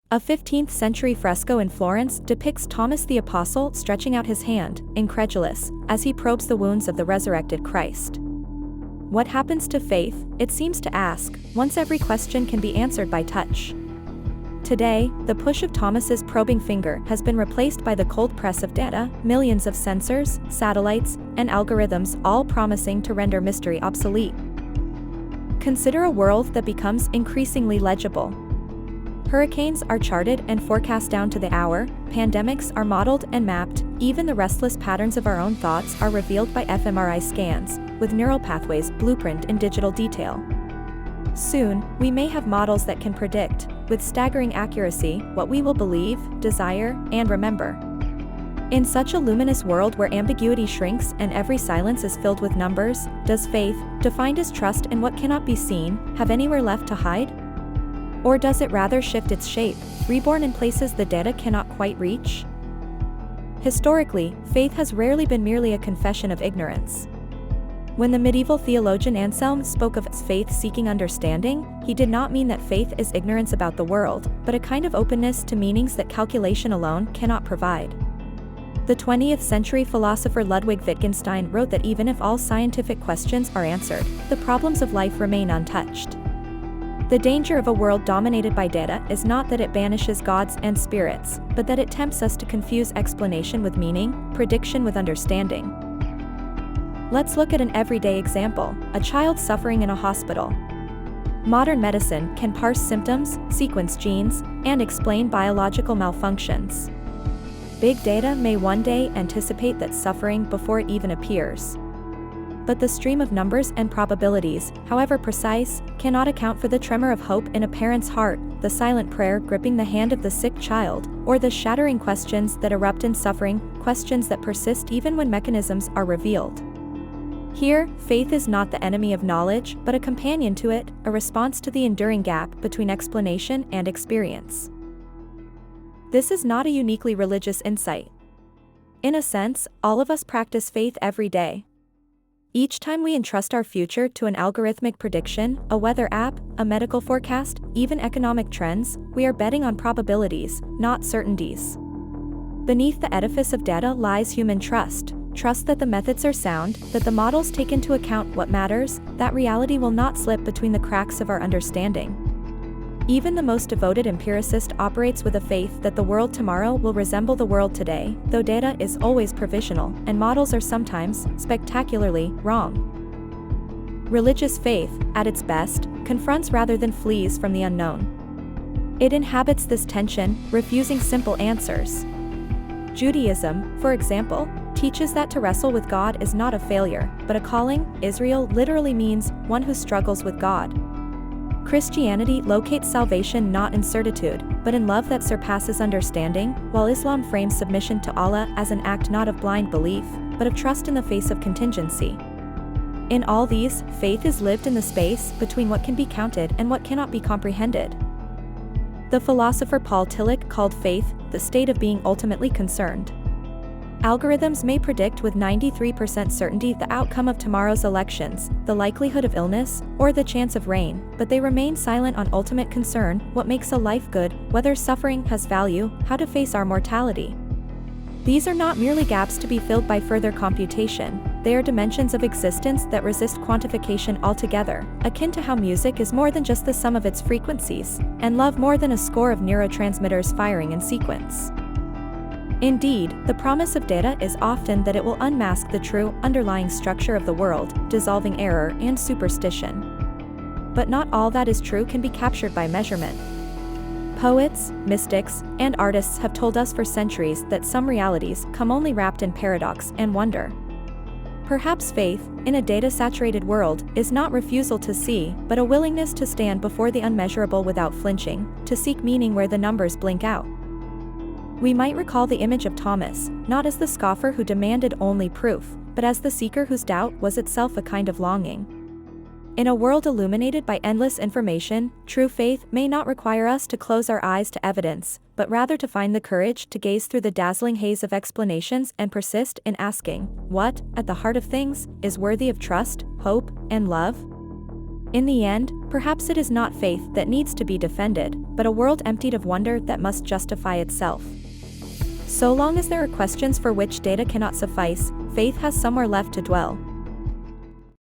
A 15th century fresco in Florence depicts Thomas the Apostle stretching out his hand, incredulous, as he probes the wounds of the resurrected Christ. What happens to faith, it seems to ask, once every question can be answered by touch? Today, the push of Thomas's probing finger has been replaced by the cold press of data, millions of sensors, satellites, and algorithms, all promising to render mystery obsolete. Consider a world that becomes increasingly legible. Hurricanes are charted and forecast down to the hour, pandemics are modeled and mapped, even the restless patterns of our own thoughts are revealed by fMRI scans, with neural pathways blueprint in digital detail. Soon, we may have models that can predict, with staggering accuracy, what we will believe, desire, and remember. In such a luminous world where ambiguity shrinks and every silence is filled with numbers, does faith, defined as trust in what cannot be seen, have anywhere left to hide? Or does it rather shift its shape, reborn in places the data cannot quite reach? Historically, faith has rarely been merely a confession of ignorance. When the medieval theologian Anselm spoke of faith seeking understanding, he did not mean that faith is ignorance about the world, but a kind of openness to meanings that calculation alone cannot provide. The 20th century philosopher Ludwig Wittgenstein wrote that even if all scientific questions are answered, the problems of life remain untouched. The danger of a world dominated by data is not that it banishes gods and spirits, but that it tempts us to confuse explanation with meaning, prediction with understanding. Let's look at an everyday example, a child suffering in a hospital. Modern medicine can parse symptoms, sequence genes, and explain biological malfunctions. Big data may one day anticipate that suffering before it even appears. But the stream of numbers and probabilities, however precise, cannot account for the tremor of hope in a parent's heart, the silent prayer gripping the hand of the sick child, or the shattering questions that erupt in suffering, questions that persist even when mechanisms are revealed. Here, faith is not the enemy of knowledge, but a companion to it, a response to the enduring gap between explanation and experience. This is not a uniquely religious insight. In a sense, all of us practice faith every day. Each time we entrust our future to an algorithmic prediction, a weather app, a medical forecast, even economic trends, we are betting on probabilities, not certainties. Beneath the edifice of data lies human trust. Trust that the methods are sound, that the models take into account what matters, that reality will not slip between the cracks of our understanding. Even the most devoted empiricist operates with a faith that the world tomorrow will resemble the world today, though data is always provisional, and models are sometimes, spectacularly, wrong. Religious faith, at its best, confronts rather than flees from the unknown. It inhabits this tension, refusing simple answers. Judaism, for example, teaches that to wrestle with God is not a failure, but a calling. Israel literally means one who struggles with God. Christianity locates salvation not in certitude, but in love that surpasses understanding, while Islam frames submission to Allah as an act not of blind belief, but of trust in the face of contingency. In all these, faith is lived in the space between what can be counted and what cannot be comprehended. The philosopher Paul Tillich called faith the state of being ultimately concerned. Algorithms may predict with 93% certainty the outcome of tomorrow's elections, the likelihood of illness, or the chance of rain, but they remain silent on ultimate concern: what makes a life good, whether suffering has value, how to face our mortality. These are not merely gaps to be filled by further computation, they are dimensions of existence that resist quantification altogether, akin to how music is more than just the sum of its frequencies, and love more than a score of neurotransmitters firing in sequence. Indeed, the promise of data is often that it will unmask the true, underlying structure of the world, dissolving error and superstition. But not all that is true can be captured by measurement. Poets, mystics, and artists have told us for centuries that some realities come only wrapped in paradox and wonder. Perhaps faith, in a data-saturated world, is not refusal to see, but a willingness to stand before the unmeasurable without flinching, to seek meaning where the numbers blink out. We might recall the image of Thomas, not as the scoffer who demanded only proof, but as the seeker whose doubt was itself a kind of longing. In a world illuminated by endless information, true faith may not require us to close our eyes to evidence, but rather to find the courage to gaze through the dazzling haze of explanations and persist in asking, what, at the heart of things, is worthy of trust, hope, and love? In the end, perhaps it is not faith that needs to be defended, but a world emptied of wonder that must justify itself. So long as there are questions for which data cannot suffice, faith has somewhere left to dwell.